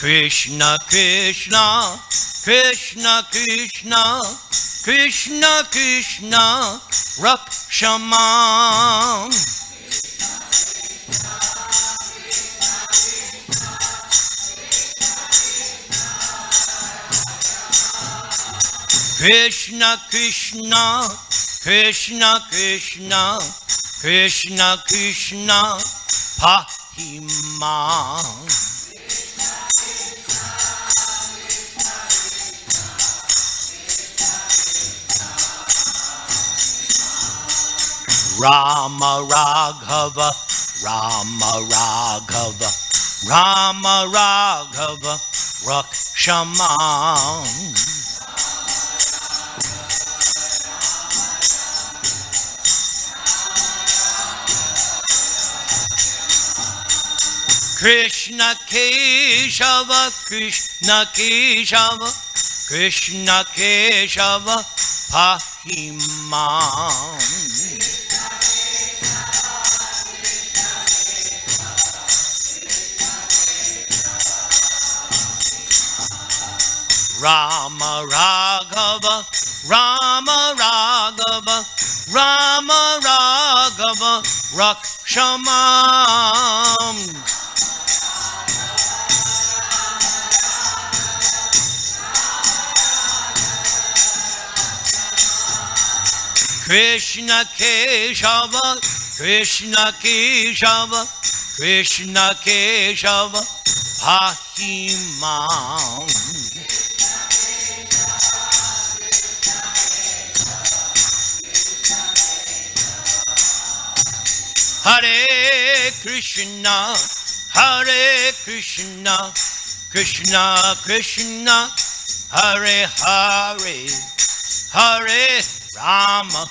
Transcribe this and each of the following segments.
Krishna Krishna, Krishna Krishna, Krishna Krishna, Rakshamam. Krishna Krishna, Krishna Krishna, Krishna Krishna, Pahimam. Rama Raghava, Rama Raghava, Rama Raghava, Rakshamam. Krishna Keshava, Krishna Keshava, Krishna Keshava, Pahimam. Rama Raghava, Rama Raghava, Rama Raghava, Rakshamam. Krishna Keshava, Krishna Keshava, Krishna Keshava, Pahimam. Hare Krishna, Hare Krishna, Krishna Krishna, Hare Hare, Hare Rama,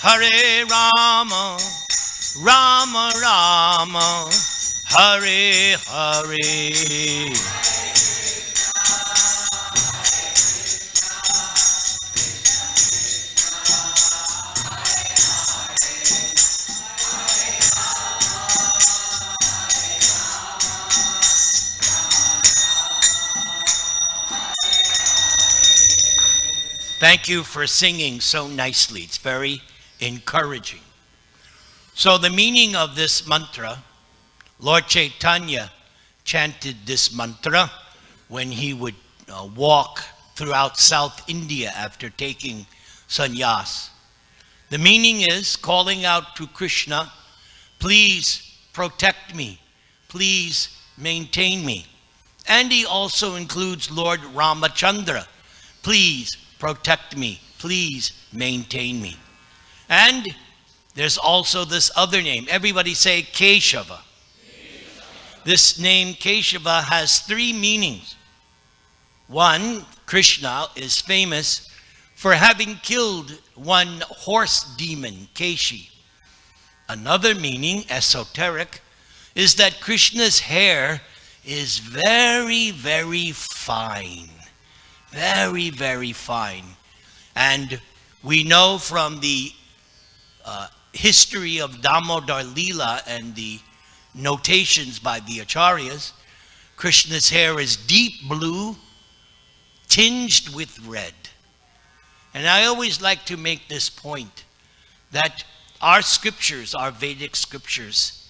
Hare Rama, Rama Rama, Hare Hare. Thank you for singing so nicely. It's very encouraging. So the meaning of this mantra, Lord Chaitanya chanted this mantra when he would walk throughout South India after taking sannyas. The meaning is calling out to Krishna, please protect me, please maintain me. And he also includes Lord Ramachandra, please protect me, please maintain me. And there's also this other name. Everybody say Keshava. This name Keshava has three meanings. One, Krishna is famous for having killed one horse demon, Keshi. Another meaning, esoteric, is that Krishna's hair is very, very fine. Very, very fine. And we know from the history of Damodar Leela and the notations by the Acharyas, Krishna's hair is deep blue, tinged with red. And I always like to make this point, that our scriptures, our Vedic scriptures,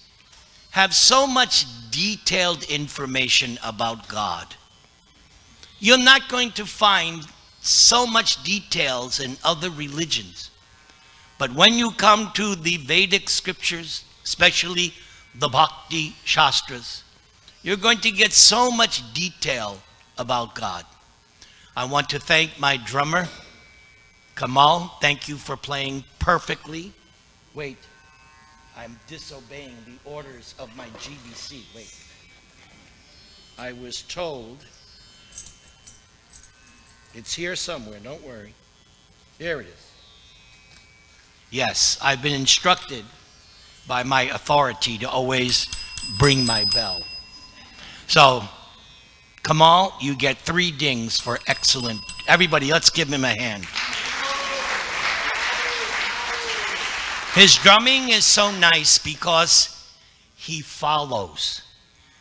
have so much detailed information about God. You're not going to find so much details in other religions. But when you come to the Vedic scriptures, especially the Bhakti Shastras, you're going to get so much detail about God. I want to thank my drummer, Kamal. Thank you for playing perfectly. Wait, I'm disobeying the orders of my GBC. Wait. I was told, it's here somewhere, don't worry. There it is. Yes, I've been instructed by my authority to always bring my bell. So, Kamal, you get 3 dings for excellent. Everybody, let's give him a hand. His drumming is so nice because he follows.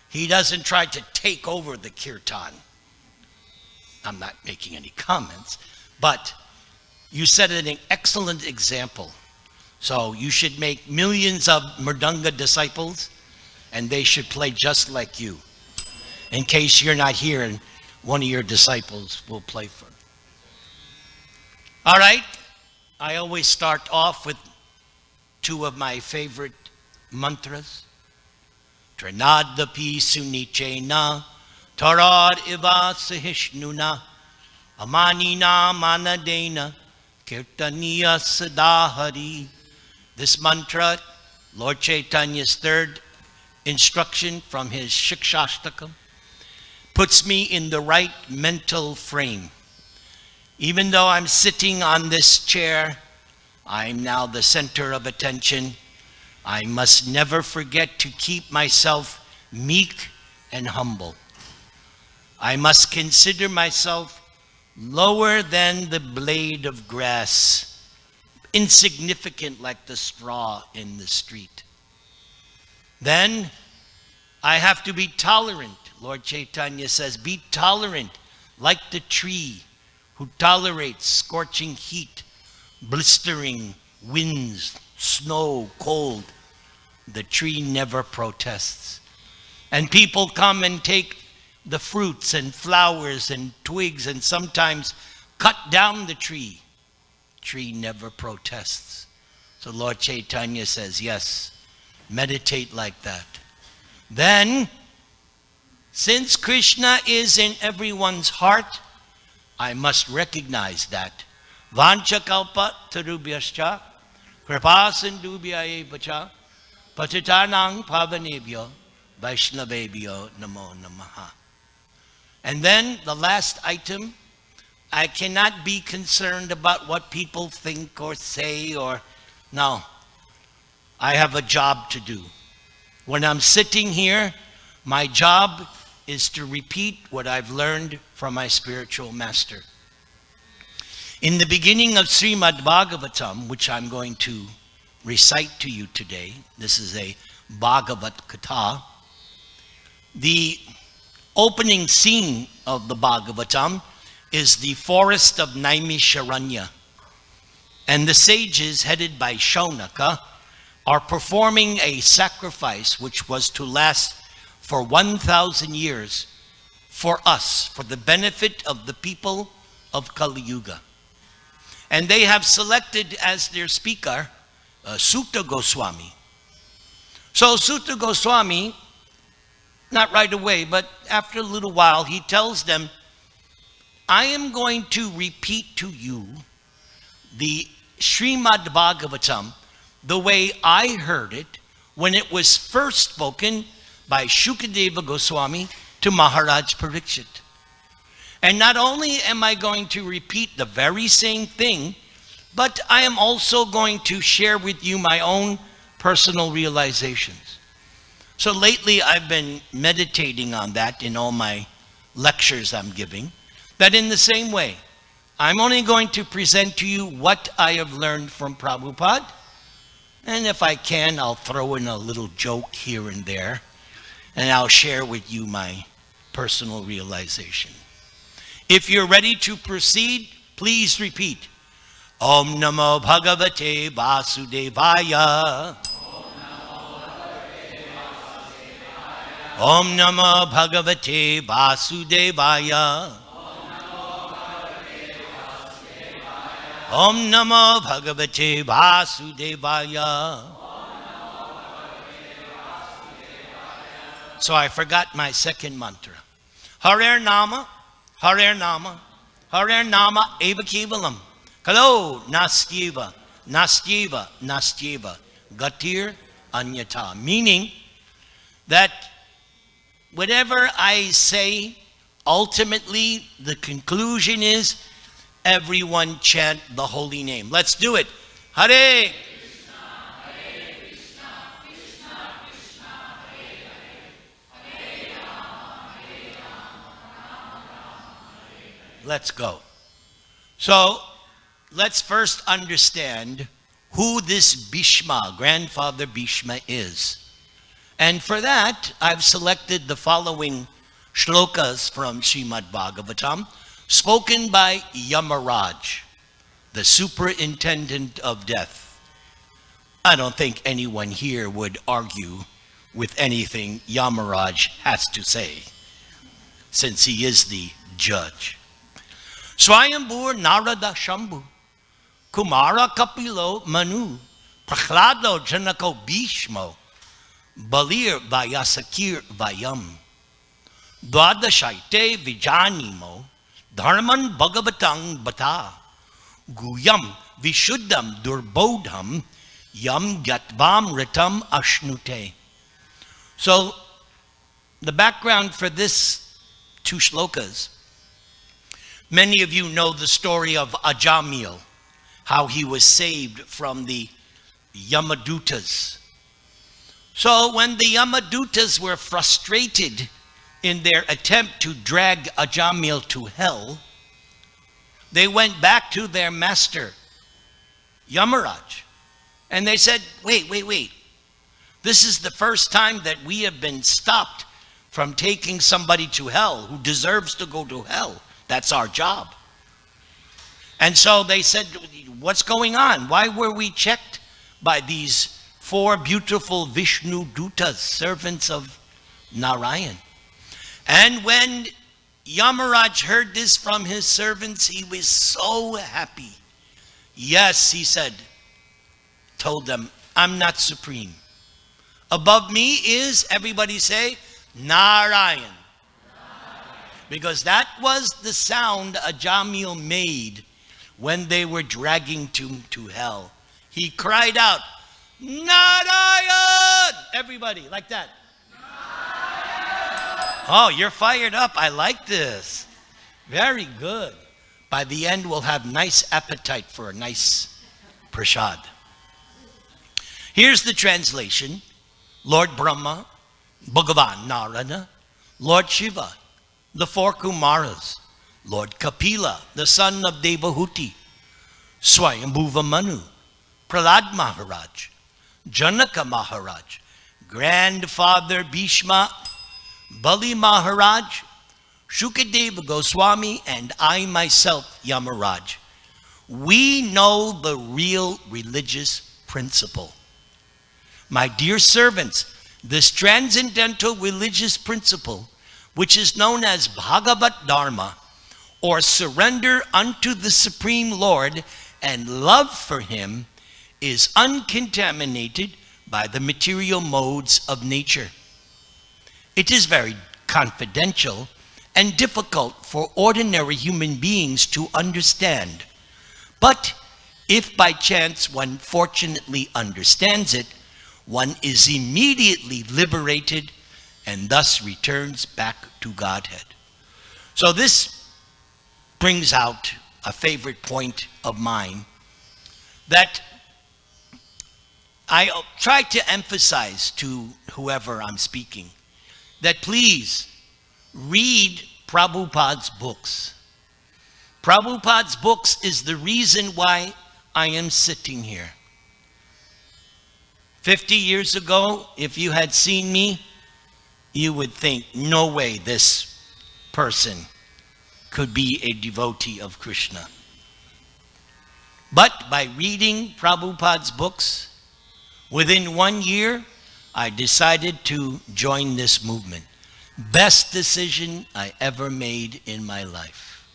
He doesn't try to take over the kirtan. I'm not making any comments, but you set an excellent example. So you should make millions of Mridanga disciples, and they should play just like you. In case you're not here and one of your disciples will play for. All right, I always start off with two of my favorite mantras. Trinadapi sunichena tarad iva sahishnuna amanina manadena kirtaniya sadahari. This mantra, Lord Chaitanya's third instruction from his Shikshashtakam, puts me in the right mental frame. Even though I'm sitting on this chair, I'm now the center of attention. I must never forget to keep myself meek and humble. I must consider myself lower than the blade of grass, insignificant like the straw in the street. Then I have to be tolerant. Lord Chaitanya says, be tolerant like the tree who tolerates scorching heat, blistering winds, snow, cold. The tree never protests. And people come and take the fruits and flowers and twigs and sometimes cut down the tree. Tree never protests. So Lord Chaitanya says, yes, meditate like that. Then, since Krishna is in everyone's heart, I must recognize that. Vanchakalpa tarubhyascha kripasindubhya evacha patitanang pavanebhyo vaishnavebhyo namo namaha. And then the last item, I cannot be concerned about what people think or say or no. I have a job to do. When I'm sitting here, my job is to repeat what I've learned from my spiritual master. In the beginning of Srimad Bhagavatam, which I'm going to recite to you today, this is a Bhagavat Katha, the opening scene of the Bhagavatam is the forest of Naimisharanya. And the sages, headed by Shaunaka, are performing a sacrifice which was to last for 1,000 years for us, for the benefit of the people of Kali Yuga. And they have selected as their speaker Sutta Goswami. So Sutta Goswami, not right away, but after a little while, he tells them, I am going to repeat to you the Srimad Bhagavatam the way I heard it when it was first spoken by Shukadeva Goswami to Maharaj Parikshit. And not only am I going to repeat the very same thing, but I am also going to share with you my own personal realizations. So lately I've been meditating on that in all my lectures I'm giving, that in the same way, I'm only going to present to you what I have learned from Prabhupada, and if I can, I'll throw in a little joke here and there, and I'll share with you my personal realization. If you're ready to proceed, please repeat. Om Namo Bhagavate Vasudevaya. Om Namo Bhagavate Vasudevaya. Om Namo Bhagavate Vasudevaya. So I forgot my second mantra. Harer Nama, Harer Nama, Harer Nama Eva Kevalam. Kalo Nastyeva, Nastyeva, Nastyeva. Gatir Anyata. Meaning that whatever I say, ultimately the conclusion is everyone chant the holy name. Let's do it. Hare Let's go. So, let's first understand who this Bhishma, grandfather Bhishma, is. And for that, I've selected the following shlokas from Srimad Bhagavatam, spoken by Yamaraj, the superintendent of death. I don't think anyone here would argue with anything Yamaraj has to say, since he is the judge. Swayambur Narada Shambhu, Kumara Kapilo Manu, Prahlado Janako Bhishmo, Balir Vayasakir Vayam, Dwadashaite Vijanimo, Dharman Bhagavatang Bata, Guyam Vishuddham Durbodham, Yam Gatvam Ritam Ashnute. So, the background for this two shlokas, many of you know the story of Ajamil, how he was saved from the Yamadutas. So when the Yamadutas were frustrated in their attempt to drag Ajamil to hell, they went back to their master, Yamaraj, and they said, wait. This is the first time that we have been stopped from taking somebody to hell who deserves to go to hell. That's our job. And so they said, what's going on? Why were we checked by these 4 beautiful Vishnu Dutas, servants of Narayan? And when Yamaraj heard this from his servants, he was so happy. Yes, he said, told them, I'm not supreme. Above me is, everybody say, Narayan. Because that was the sound Ajamil made when they were dragging him to hell. He cried out, Narayan! Everybody, like that. Narayan! Oh, you're fired up. I like this. Very good. By the end, we'll have nice appetite for a nice prasad. Here's the translation. Lord Brahma, Bhagavan Narada, Lord Shiva, the 4 Kumaras, Lord Kapila, the son of Devahuti, Swayambhuva Manu, Prahlad Maharaj, Janaka Maharaj, Grandfather Bhishma, Bali Maharaj, Shukadeva Goswami, and I myself, Yamaraj. We know the real religious principle. My dear servants, this transcendental religious principle, which is known as Bhagavat Dharma, or surrender unto the Supreme Lord and love for Him, is uncontaminated by the material modes of nature. It is very confidential and difficult for ordinary human beings to understand. But if by chance one fortunately understands it, one is immediately liberated and thus returns back to Godhead. So this brings out a favorite point of mine that I try to emphasize to whoever I'm speaking, that please read Prabhupada's books. Prabhupada's books is the reason why I am sitting here. 50 years ago, if you had seen me, you would think, no way this person could be a devotee of Krishna. But by reading Prabhupada's books, within 1 year, I decided to join this movement. Best decision I ever made in my life.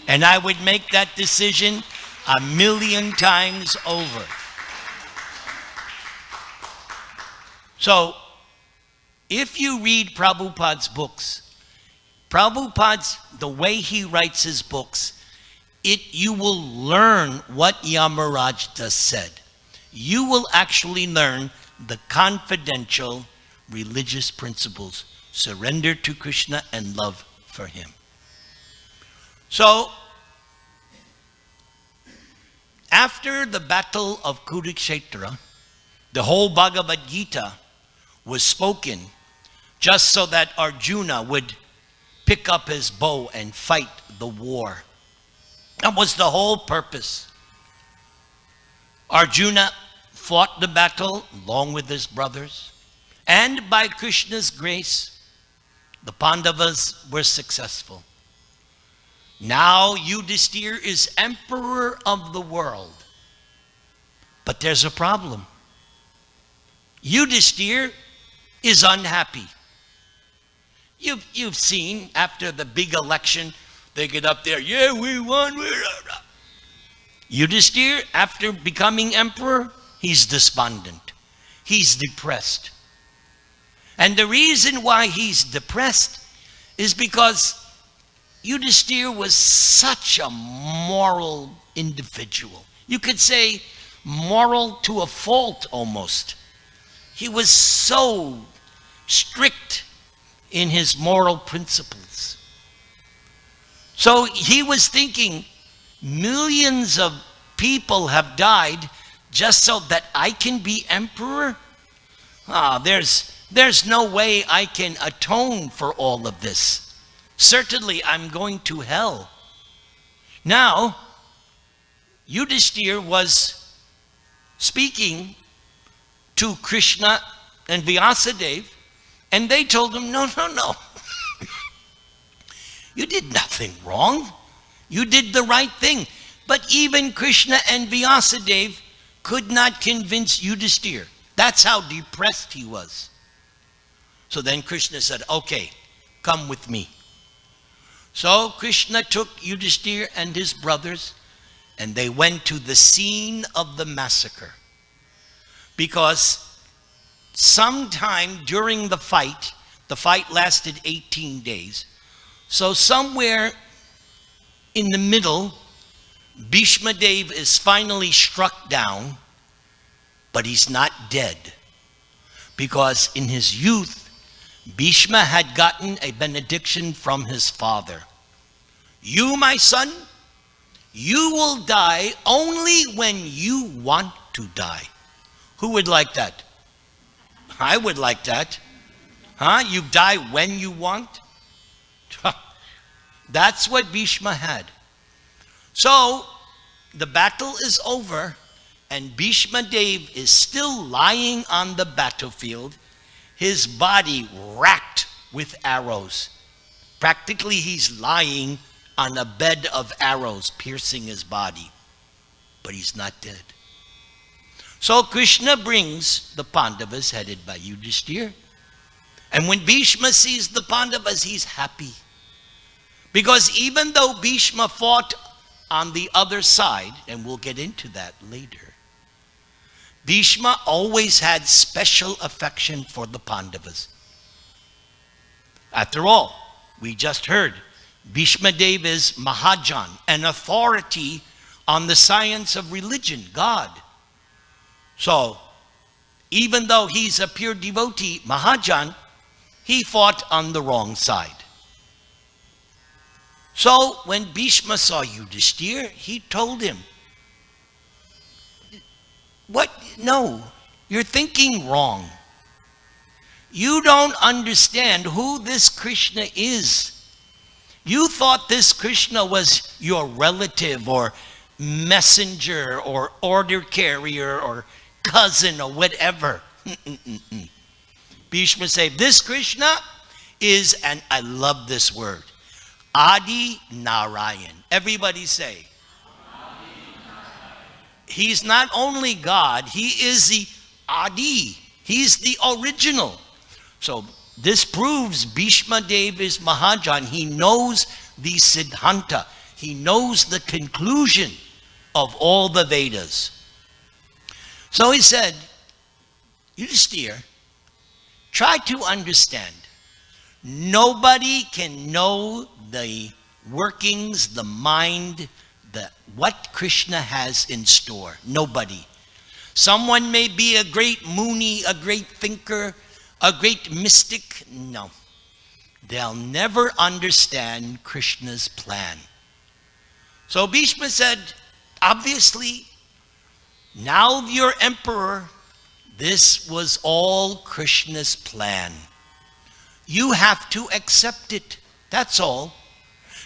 And I would make that decision 1,000,000 times over. So, if you read Prabhupada's books, the way he writes his books, you will learn what Yamaraj just said. You will actually learn the confidential religious principles, surrender to Krishna and love for Him. So, after the battle of Kurukshetra, the whole Bhagavad Gita was spoken just so that Arjuna would pick up his bow and fight the war. That was the whole purpose. Arjuna fought the battle along with his brothers, And by Krishna's grace, the Pandavas were successful. Now Yudhishthira is emperor of the world. But there's a problem. Yudhishthira is unhappy. You've seen after the big election, they get up there, yeah, we won. Yudhishthira, after becoming emperor, he's despondent. He's depressed. And the reason why he's depressed is because Yudhishthira was such a moral individual. You could say moral to a fault almost. He was so strict in his moral principles. So he was thinking, millions of people have died just so that I can be emperor? There's no way I can atone for all of this. Certainly I'm going to hell. Now, Yudhishthira was speaking to Krishna and Vyasadeva, and they told him, no. You did nothing wrong. You did the right thing. But even Krishna and Vyasadeva could not convince Yudhishthira. That's how depressed he was. So then Krishna said, okay, come with me. So Krishna took Yudhishthira and his brothers, and they went to the scene of the massacre. Because sometime during the fight lasted 18 days. So somewhere in the middle, Bhishma Dev is finally struck down, but he's not dead. Because in his youth, Bhishma had gotten a benediction from his father. You, my son, you will die only when you want to die. Who would like that? I would like that. You die when you want? That's what Bhishma had. So the battle is over, and Bhishma Dev is still lying on the battlefield, his body racked with arrows. Practically he's lying on a bed of arrows piercing his body, but he's not dead. So Krishna brings the Pandavas headed by Yudhishthira, and when Bhishma sees the Pandavas, he's happy. Because even though Bhishma fought on the other side, and we'll get into that later, Bhishma always had special affection for the Pandavas. After all, we just heard, Bhishma Dev is Mahajan, an authority on the science of religion, God. So, even though he's a pure devotee, Mahajan, he fought on the wrong side. So, when Bhishma saw Yudhishthira, he told him, what? No, you're thinking wrong. You don't understand who this Krishna is. You thought this Krishna was your relative or messenger or order carrier or cousin or whatever. Bhishma said, this Krishna is, and I love this word, Adi Narayan. Everybody say, he's not only God, he is the Adi. He's the original. So this proves Bhishma Dev is Mahajan. He knows the Siddhanta. He knows the conclusion of all the Vedas. So he said, Yudhishthira, try to understand. Nobody can know the workings, the mind, what Krishna has in store. Nobody. Someone may be a great Muni, a great thinker, a great mystic. No. They'll never understand Krishna's plan. So Bhishma said, obviously, now you're emperor, this was all Krishna's plan. You have to accept it. That's all.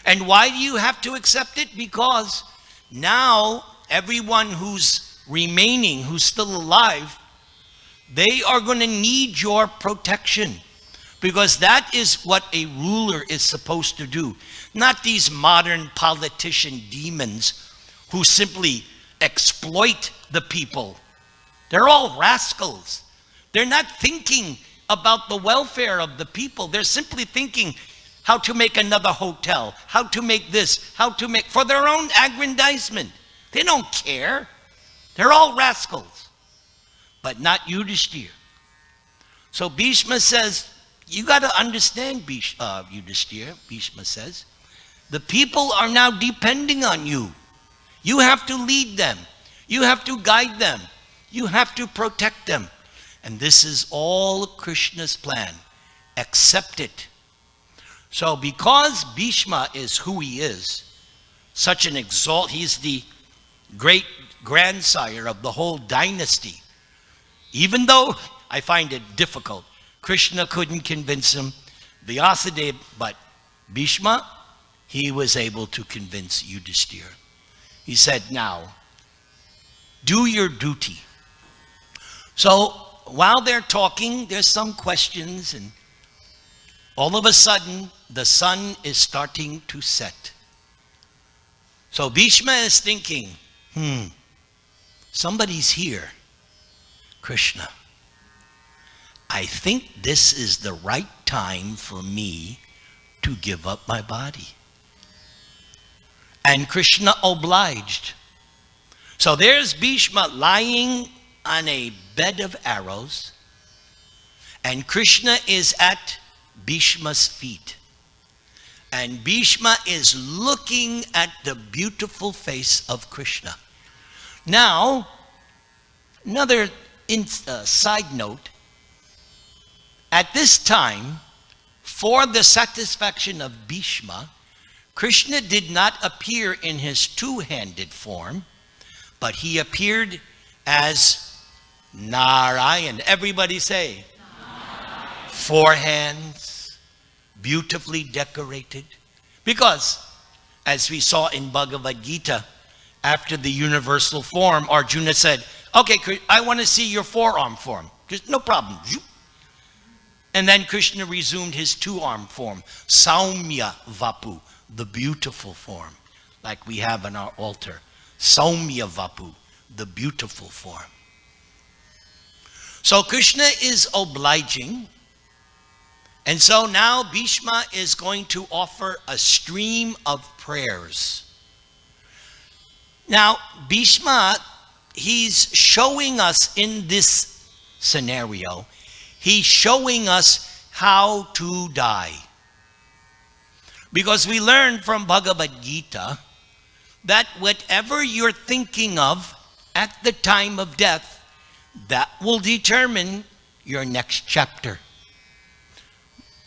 And why do you have to accept it? Because now everyone who's remaining, who's still alive, They are going to need your protection, because that is what a ruler is supposed to do. Not these modern politician demons who simply exploit the people. They're all rascals. They're not thinking about the welfare of the people. They're simply thinking how to make another hotel, how to make this, how to make, for their own aggrandizement. They don't care. They're all rascals. But not Yudhishthir. So Bhishma says, you got to understand, Yudhishthir, Bhishma says, the people are now depending on you. You have to lead them. You have to guide them. You have to protect them. And this is all Krishna's plan. Accept it. So because Bhishma is who he is, such an he's the great grandsire of the whole dynasty. Even though I find it difficult, Krishna couldn't convince him, Vyasadeva, but Bhishma, he was able to convince Yudhishthira. He said, now, do your duty. So while they're talking, there's some questions, and all of a sudden, the sun is starting to set. So Bhishma is thinking, somebody's here. Krishna, I think this is the right time for me to give up my body. And Krishna obliged. So there's Bhishma lying on a bed of arrows, and Krishna is at Bhishma's feet. And Bhishma is looking at the beautiful face of Krishna. Now, another side note, at this time, for the satisfaction of Bhishma, Krishna did not appear in his two-handed form, but he appeared as Narayan. Everybody say, Narayan. 4 hands, beautifully decorated. Because, as we saw in Bhagavad Gita, after the universal form, Arjuna said, okay, I want to see your forearm form. No problem. And then Krishna resumed his 2-arm form, Saumya Vapu, the beautiful form, like we have on our altar. Saumya Vapu, the beautiful form. So Krishna is obliging. And so now Bhishma is going to offer a stream of prayers. Now, Bhishma, he's showing us in this scenario, he's showing us how to die. Because we learn from Bhagavad Gita that whatever you're thinking of at the time of death, that will determine your next chapter.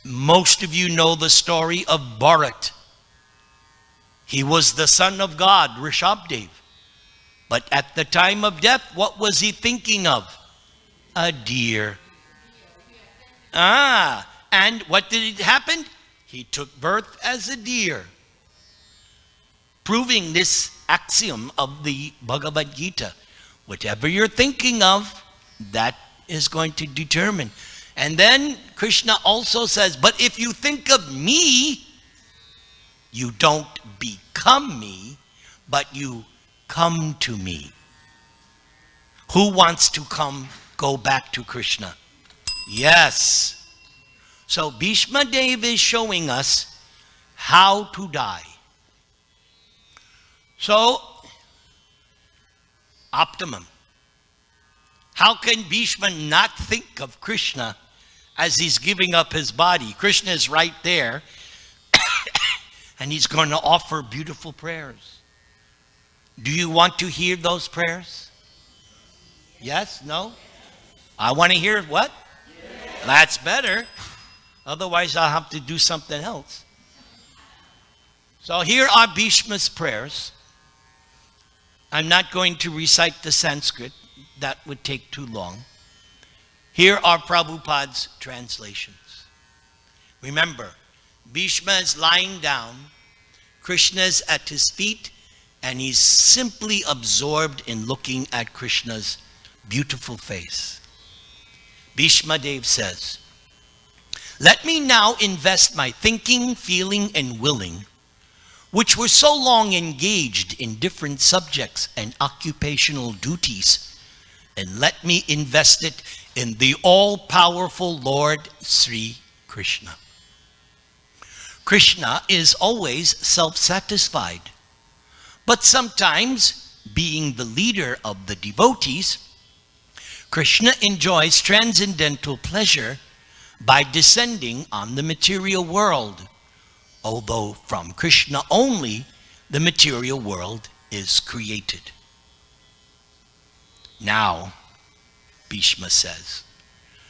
Most of you know the story of Bharat. He was the son of God, Rishabdev. But at the time of death, what was he thinking of? A deer. And what did it happen? He took birth as a deer. Proving this axiom of the Bhagavad Gita. Whatever you're thinking of, that is going to determine. And then Krishna also says, but if you think of me, you don't become me, but you come to me. Who wants to go back to Krishna? Yes. So Bhishma Dev is showing us how to die. So, optimum. How can Bhishma not think of Krishna as he's giving up his body? Krishna is right there, and he's going to offer beautiful prayers. Do you want to hear those prayers? Yes? No? I want to hear what? Yes. That's better. Otherwise, I'll have to do something else. So here are Bhishma's prayers. I'm not going to recite the Sanskrit. That would take too long. Here are Prabhupada's translations. Remember, Bhishma is lying down, Krishna is at his feet, and he's simply absorbed in looking at Krishna's beautiful face. Bhishma Dev says, "Let me now invest my thinking, feeling, and willing, which were so long engaged in different subjects and occupational duties, and let me invest it in the all-powerful Lord Sri Krishna." Krishna is always self-satisfied, but sometimes, being the leader of the devotees, Krishna enjoys transcendental pleasure by descending on the material world, although from Krishna only the material world is created. Now, Bhishma says,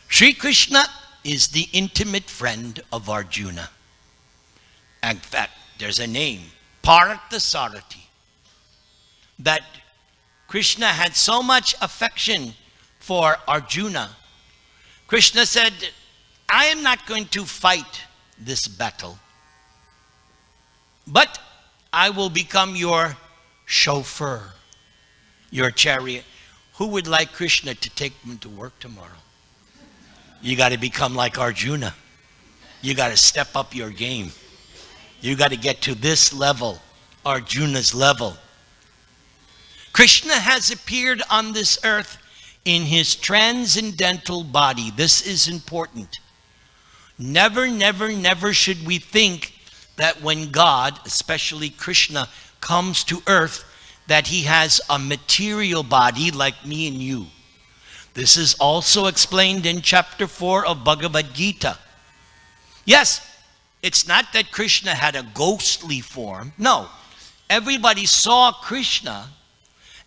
Sri Krishna is the intimate friend of Arjuna. In fact, there's a name, Parthasarathi, that Krishna had so much affection for Arjuna. Krishna said, I am not going to fight this battle, but I will become your chauffeur, your chariot. Who would like Krishna to take them to work tomorrow? You got to become like Arjuna. You got to step up your game. You got to get to this level, Arjuna's level. Krishna has appeared on this earth in his transcendental body. This is important. Never, never, never should we think that when God, especially Krishna, comes to earth, that he has a material body like me and you. This is also explained in chapter 4 of Bhagavad Gita. Yes, it's not that Krishna had a ghostly form. No, everybody saw Krishna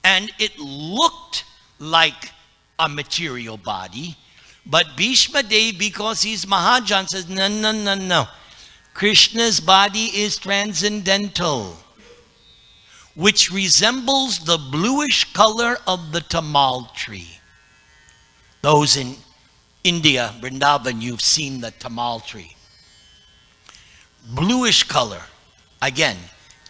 and it looked like a material body. But Bhishma Dev, because he's Mahajan, says, no, no, no, no. Krishna's body is transcendental, which resembles the bluish color of the tamal tree. Those in India, Vrindavan, you've seen the tamal tree. Bluish color. Again,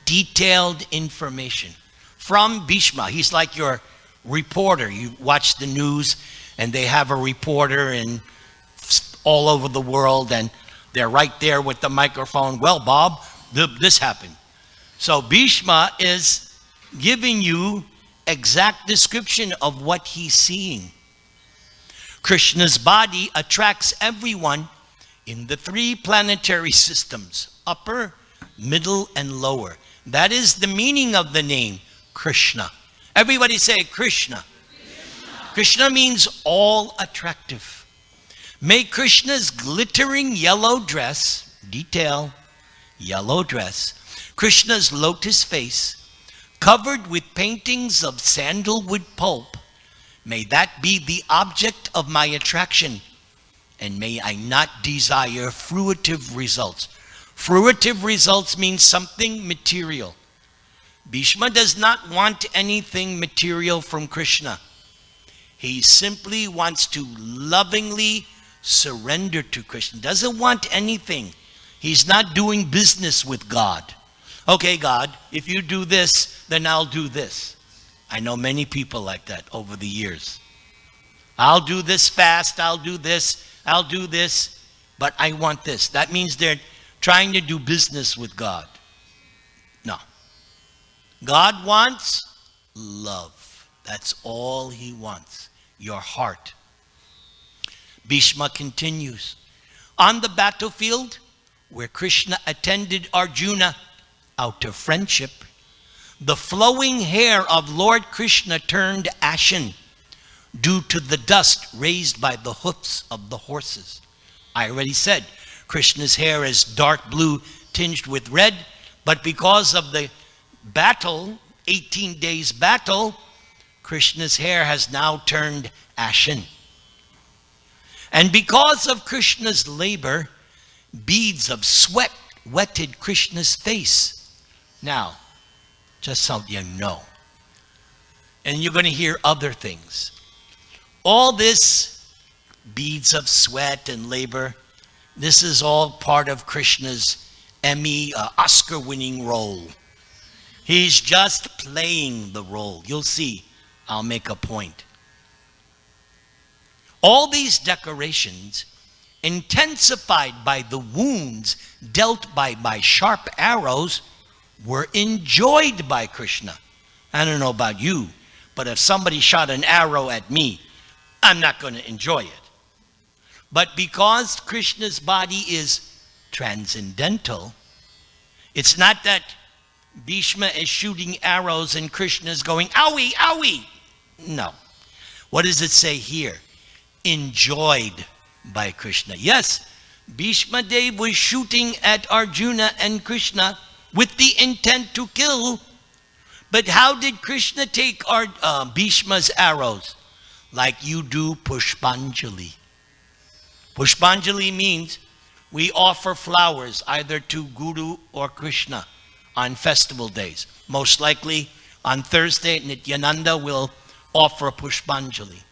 detailed information from Bhishma. He's like your reporter. You watch the news and they have a reporter in all over the world and they're right there with the microphone. Well, Bob, this happened. So Bhishma is giving you exact description of what he's seeing. Krishna's body attracts everyone in the 3 planetary systems, upper, middle, and lower. That is the meaning of the name Krishna. Everybody say Krishna. Krishna means all attractive. May Krishna's glittering yellow dress, detail, yellow dress, Krishna's lotus face, covered with paintings of sandalwood pulp, may that be the object of my attraction, and may I not desire fruitive results. Fruitive results means something material. Bhishma does not want anything material from Krishna. He simply wants to lovingly surrender to Krishna. Doesn't want anything. He's not doing business with God. Okay, God, if you do this, then I'll do this. I know many people like that over the years. I'll do this fast, I'll do this, but I want this. That means they're trying to do business with God. No. God wants love. That's all he wants. Your heart. Bhishma continues. On the battlefield, where Krishna attended Arjuna out of friendship, the flowing hair of Lord Krishna turned ashen due to the dust raised by the hoofs of the horses. I already said Krishna's hair is dark blue tinged with red, but because of the battle, 18 days battle, Krishna's hair has now turned ashen. And because of Krishna's labor, beads of sweat wetted Krishna's face. Now, just so you know. And you're going to hear other things. All this, beads of sweat and labor, this is all part of Krishna's Emmy, Oscar-winning role. He's just playing the role. You'll see. I'll make a point. All these decorations, intensified by the wounds dealt by my sharp arrows, were enjoyed by Krishna. I don't know about you, but if somebody shot an arrow at me, I'm not going to enjoy it. But because Krishna's body is transcendental, it's not that Bhishma is shooting arrows and Krishna is going, owie, owie. No. What does it say here? Enjoyed by Krishna. Yes, Bhishma Dev was shooting at Arjuna and Krishna with the intent to kill. But how did Krishna take Bhishma's arrows? Like you do Pushpanjali. Pushpanjali means we offer flowers either to Guru or Krishna on festival days. Most likely on Thursday, Nityananda will offer Pushpanjali.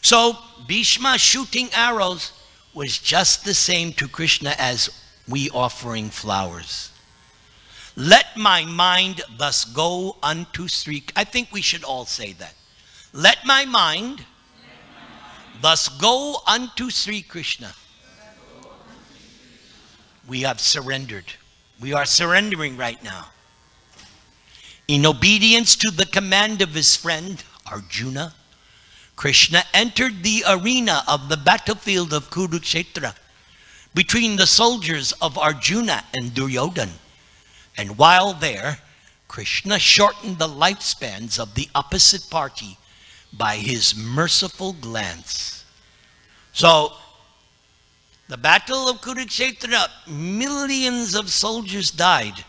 So Bhishma shooting arrows was just the same to Krishna as we offering flowers. Let my mind thus go unto Sri. I think we should all say that. Let my mind thus go unto Sri Krishna. We have surrendered. We are surrendering right now. In obedience to the command of his friend Arjuna, Krishna entered the arena of the battlefield of Kurukshetra between the soldiers of Arjuna and Duryodhana. And while there, Krishna shortened the lifespans of the opposite party by his merciful glance. So, the battle of Kurukshetra, millions of soldiers died.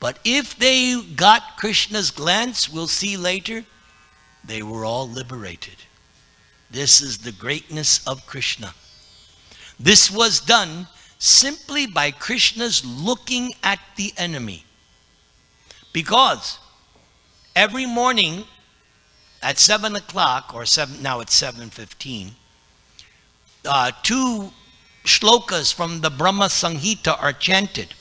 But if they got Krishna's glance, we'll see later, they were all liberated. This is the greatness of Krishna. This was done simply by Krishna's looking at the enemy. Because every morning at 7 o'clock, or now it's 7:15, 2 shlokas from the Brahma Samhita are chanted.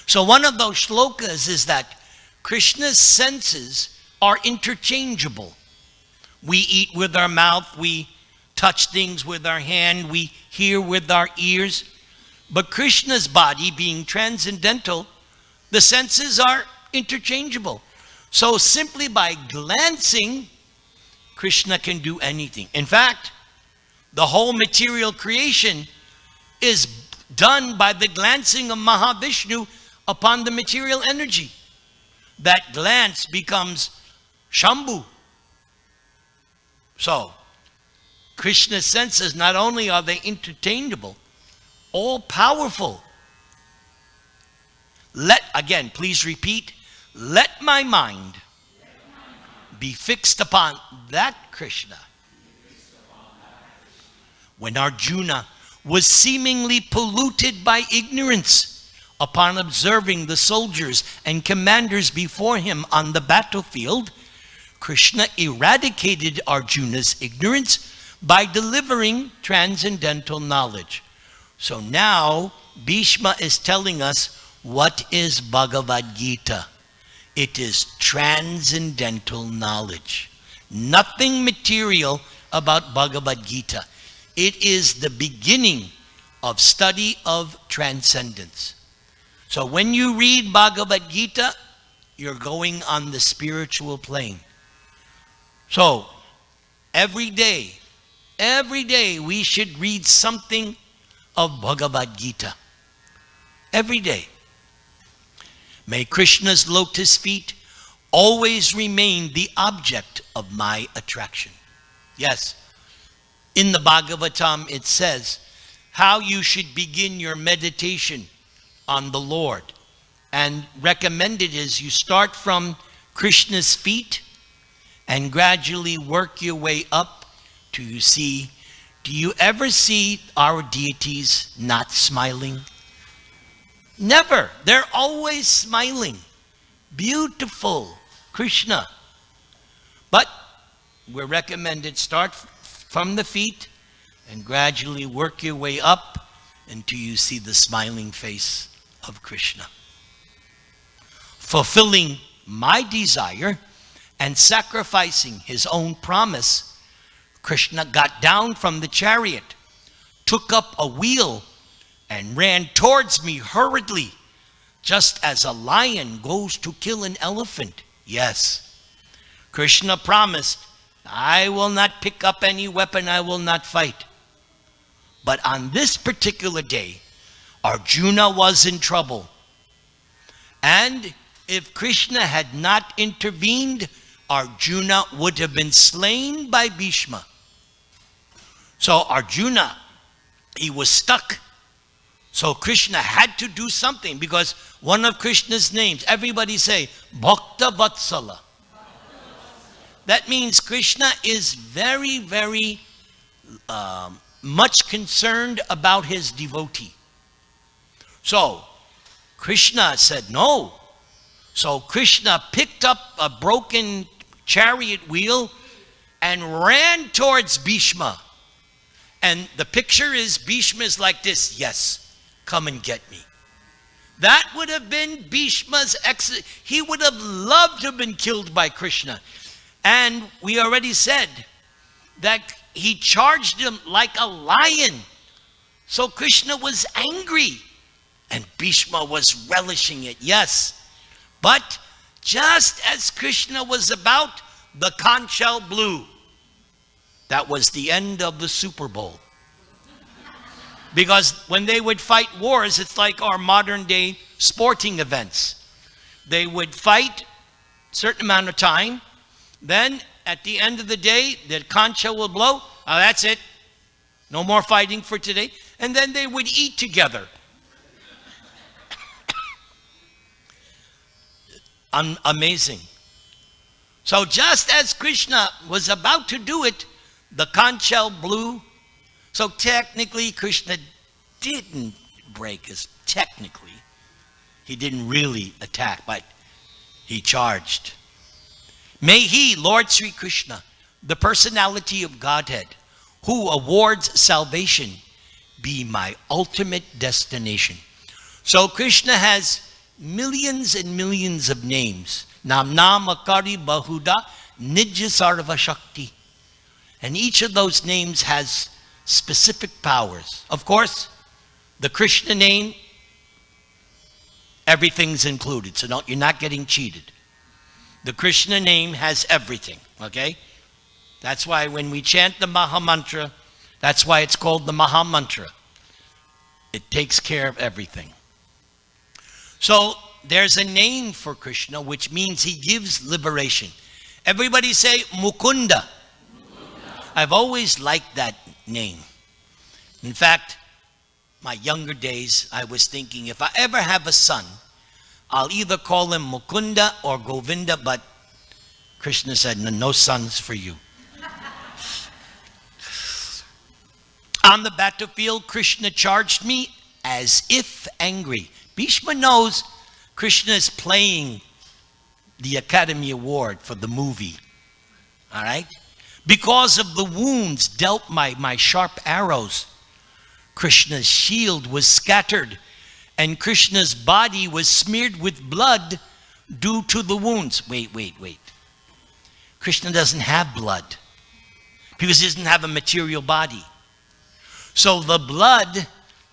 So one of those shlokas is that Krishna's senses are interchangeable. We eat with our mouth, we touch things with our hand, we hear with our ears. But Krishna's body being transcendental, the senses are interchangeable. So simply by glancing, Krishna can do anything. In fact, the whole material creation is done by the glancing of Mahavishnu upon the material energy. That glance becomes Shambhu. So, Krishna's senses, not only are they interchangeable, all powerful. Again, please repeat, let my mind be fixed upon that Krishna. When Arjuna was seemingly polluted by ignorance upon observing the soldiers and commanders before him on the battlefield, Krishna eradicated Arjuna's ignorance by delivering transcendental knowledge. So now Bhishma is telling us what is Bhagavad Gita. It is transcendental knowledge. Nothing material about Bhagavad Gita. It is the beginning of study of transcendence. So when you read Bhagavad Gita, you're going on the spiritual plane. So every day we should read something of Bhagavad Gita. Every day. May Krishna's lotus feet always remain the object of my attraction. Yes, in the Bhagavatam it says how you should begin your meditation on the Lord. And recommended is you start from Krishna's feet and gradually work your way up to you see. Do you ever see our deities not smiling? Never. They're always smiling. Beautiful Krishna. But we're recommended start from the feet and gradually work your way up until you see the smiling face of Krishna. Fulfilling my desire and sacrificing his own promise, Krishna got down from the chariot, took up a wheel, and ran towards me hurriedly, just as a lion goes to kill an elephant. Yes, Krishna promised, I will not pick up any weapon, I will not fight. But on this particular day, Arjuna was in trouble. And if Krishna had not intervened, Arjuna would have been slain by Bhishma. So Arjuna, he was stuck. So Krishna had to do something, because one of Krishna's names, everybody say, Bhakta Vatsala. That means Krishna is very, very much concerned about his devotee. So Krishna said no. So Krishna picked up a broken chariot wheel and ran towards Bhishma. And the picture is Bhishma is like this. Yes, come and get me. That would have been Bhishma's exit. He would have loved to have been killed by Krishna. And we already said that he charged him like a lion. So Krishna was angry. And Bhishma was relishing it, yes. But just as Krishna was about, the conch shell blew. That was the end of the Super Bowl. Because when they would fight wars, it's like our modern day sporting events. They would fight a certain amount of time. Then at the end of the day, the conch shell will blow. Oh, that's it. No more fighting for today. And then they would eat together. Amazing. So just as Krishna was about to do it, the conch shell blew. So technically, Krishna didn't break his, technically. He didn't really attack, but he charged. May he, Lord Sri Krishna, the personality of Godhead, who awards salvation, be my ultimate destination. So Krishna has millions and millions of names. Nam Akari Bahuda Nijya Sarva Shakti. And each of those names has specific powers. Of course, the Krishna name, everything's included. So you're not getting cheated. The Krishna name has everything. Okay? That's why when we chant the Maha Mantra, that's why it's called the Maha Mantra. It takes care of everything. So there's a name for Krishna, which means he gives liberation. Everybody say Mukunda. Mukunda. I've always liked that name. In fact, my younger days, I was thinking, if I ever have a son, I'll either call him Mukunda or Govinda, but Krishna said, no sons for you. On the battlefield, Krishna charged me as if angry. Bhishma knows Krishna is playing the Academy Award for the movie. All right? Because of the wounds dealt my sharp arrows, Krishna's shield was scattered, and Krishna's body was smeared with blood due to the wounds. Wait. Krishna doesn't have blood because he doesn't have a material body. So the blood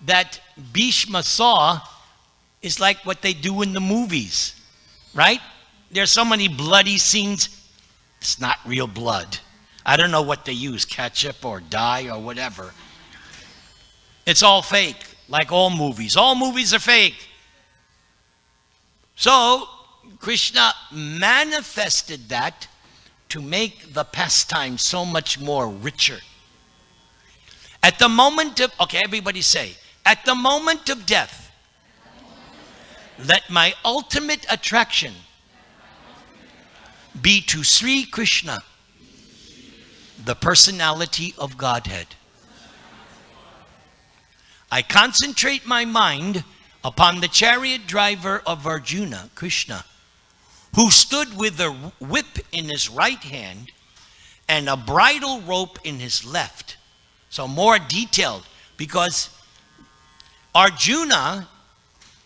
that Bhishma saw is like what they do in the movies, right? There's so many bloody scenes. It's not real blood. I don't know what they use, ketchup or dye or whatever. It's all fake, like all movies. All movies are fake. So Krishna manifested that to make the pastime so much more richer. At the moment of, okay, everybody say, at the moment of death, let my ultimate attraction be to Sri Krishna, the personality of Godhead. I concentrate my mind upon the chariot driver of Arjuna, Krishna, who stood with a whip in his right hand and a bridle rope in his left. So more detailed, because Arjuna,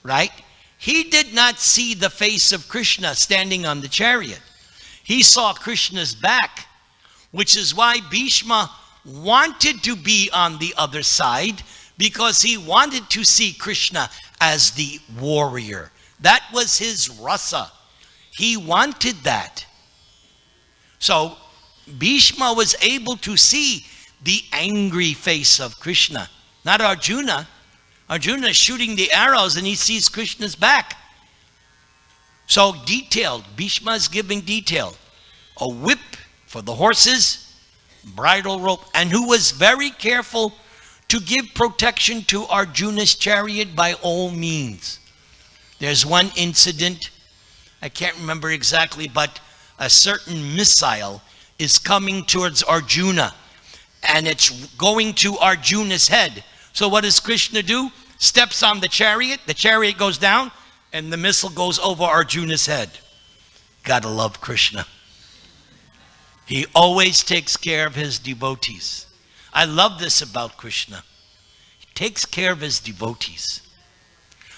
right, he did not see the face of Krishna standing on the chariot. He saw Krishna's back. which is why Bhishma wanted to be on the other side, because he wanted to see Krishna as the warrior. That was his rasa. He wanted that. So Bhishma was able to see the angry face of Krishna, not Arjuna. Arjuna is shooting the arrows and he sees Krishna's back. So detailed, Bhishma is giving detail. A whip for the horses, bridle rope, and who was very careful to give protection to Arjuna's chariot by all means. There's one incident, I can't remember exactly, but a certain missile is coming towards Arjuna, and it's going to Arjuna's head. So what does Krishna do? Steps on the chariot goes down, and the missile goes over Arjuna's head. Gotta love Krishna. He always takes care of his devotees. I love this about Krishna. He takes care of his devotees.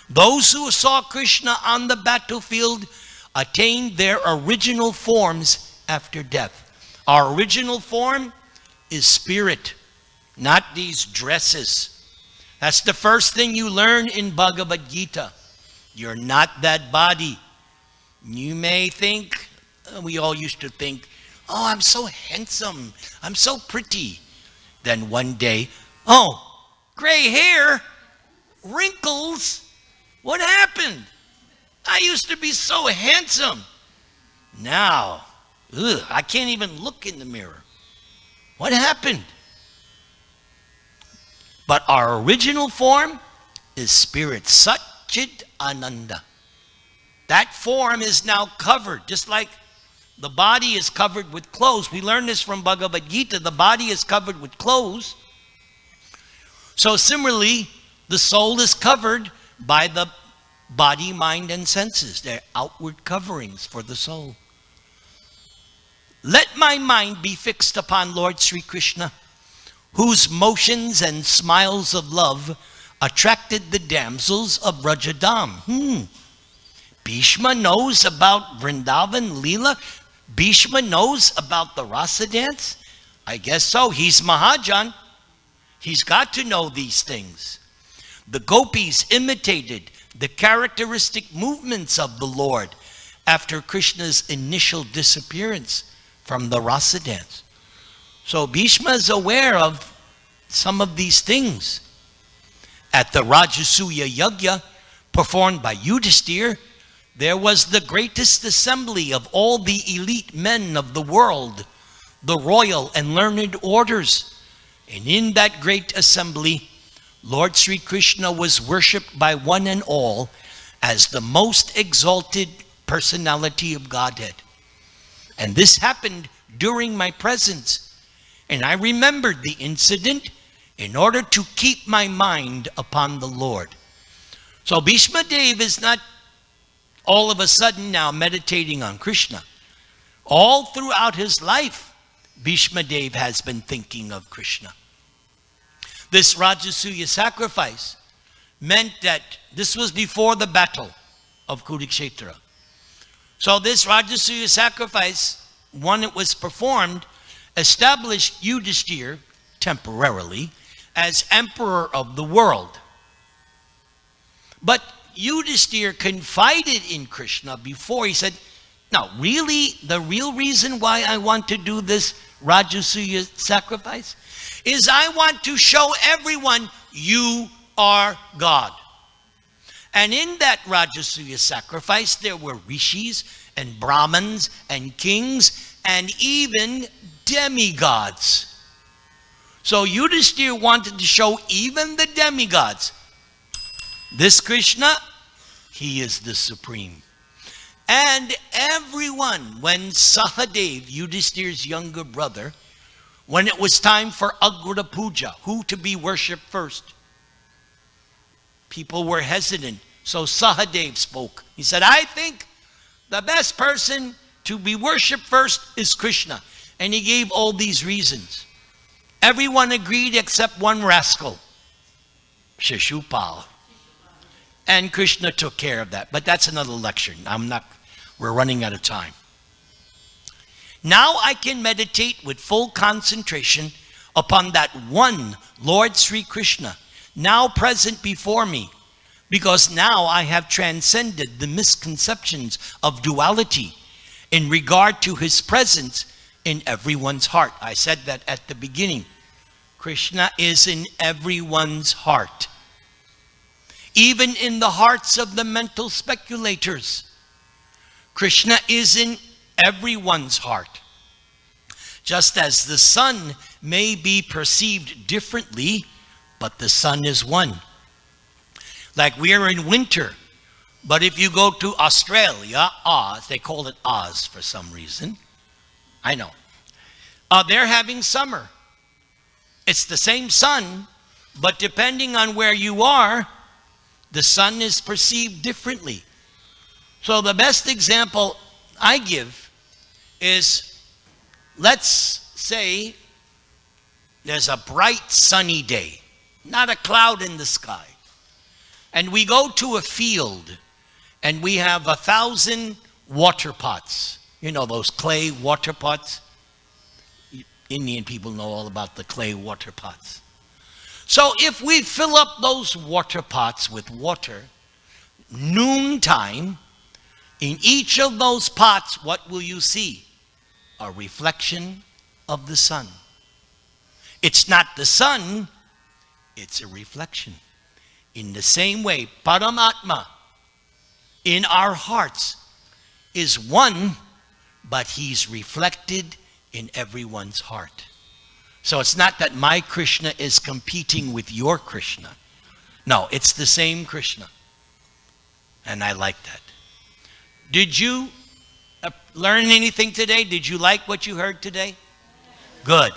Those who saw Krishna on the battlefield attained their original forms after death. Our original form is spirit, not these dresses. That's the first thing you learn in Bhagavad Gita. You're not that body. You may think, we all used to think, oh, I'm so handsome, I'm so pretty. Then one day, oh, gray hair, wrinkles, what happened? I used to be so handsome. Now, I can't even look in the mirror. What happened? But our original form is spirit, Satchit Ananda. That form is now covered, just like the body is covered with clothes. We learn this from Bhagavad Gita. The body is covered with clothes. So similarly, the soul is covered by the body, mind, and senses. They're outward coverings for the soul. Let my mind be fixed upon Lord Sri Krishna, whose motions and smiles of love attracted the damsels of Rajadam. Bhishma knows about Vrindavan Leela. Bhishma knows about the rasa dance. I guess so. He's Mahajan. He's got to know these things. The gopis imitated the characteristic movements of the Lord after Krishna's initial disappearance from the rasa dance. So Bhishma is aware of some of these things. At the Rajasuya Yajna performed by Yudhisthira, there was the greatest assembly of all the elite men of the world, the royal and learned orders. And in that great assembly, Lord Sri Krishna was worshipped by one and all as the most exalted personality of Godhead. And this happened during my presence. And I remembered the incident in order to keep my mind upon the Lord. So Bhishma Dev is not all of a sudden now meditating on Krishna. All throughout his life, Bhishma Dev has been thinking of Krishna. This Rajasuya sacrifice meant that this was before the battle of Kurukshetra. So this Rajasuya sacrifice, when it was performed, established Yudhisthira temporarily as emperor of the world. But Yudhisthira confided in Krishna before. He said, no, really, the real reason why I want to do this Rajasuya sacrifice is I want to show everyone you are God. And in that Rajasuya sacrifice, there were rishis and brahmins and kings and even demigods. So Yudhisthira wanted to show even the demigods, this Krishna, he is the supreme. And everyone, when Sahadev, Yudhisthira's younger brother, when it was time for Agra Puja, who to be worshipped first, people were hesitant. So Sahadev spoke. He said, I think the best person to be worshipped first is Krishna. And he gave all these reasons. Everyone agreed except one rascal, Shishupal. And Krishna took care of that. But that's another lecture. We're running out of time. Now I can meditate with full concentration upon that one Lord Sri Krishna, now present before me, because now I have transcended the misconceptions of duality in regard to his presence in everyone's heart. I said that at the beginning. Krishna is in everyone's heart. Even in the hearts of the mental speculators, Krishna is in everyone's heart. Just as the sun may be perceived differently, but the sun is one. Like we are in winter, but if you go to Australia, Oz, they call it Oz for some reason. I know. They're having summer. It's the same sun, but depending on where you are, the sun is perceived differently. So the best example I give is, let's say there's a bright sunny day, not a cloud in the sky. And we go to a field and we have 1,000 water pots. You know those clay water pots? Indian people know all about the clay water pots. So if we fill up those water pots with water, noontime, in each of those pots, what will you see? A reflection of the sun. It's not the sun, it's a reflection. In the same way, Paramatma in our hearts is one, but he's reflected in everyone's heart. So it's not that my Krishna is competing with your Krishna. No, it's the same Krishna. And I like that. Did you learn anything today? Did you like what you heard today? Good.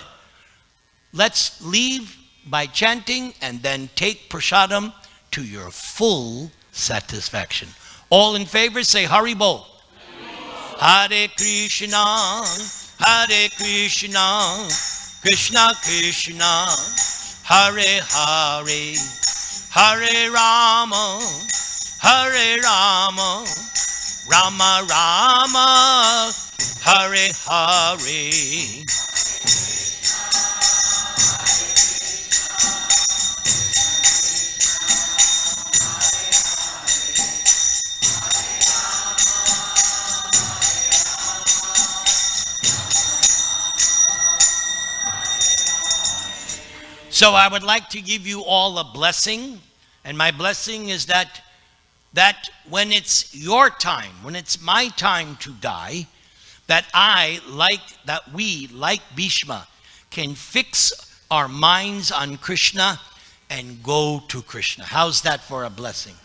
Let's leave by chanting and then take prasadam to your full satisfaction. All in favor, say Hari Bol. Hare Krishna, Hare Krishna, Krishna Krishna, Hare Hare, Hare Rama, Hare Rama, Rama Rama, Hare Hare. So I would like to give you all a blessing, and my blessing is that when it's your time, when it's my time to die, that we, like Bhishma, can fix our minds on Krishna and go to Krishna. How's that for a blessing?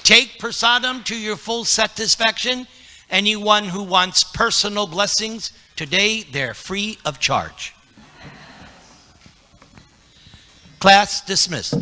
Take prasadam to your full satisfaction. Anyone who wants personal blessings, today they're free of charge. Class dismissed.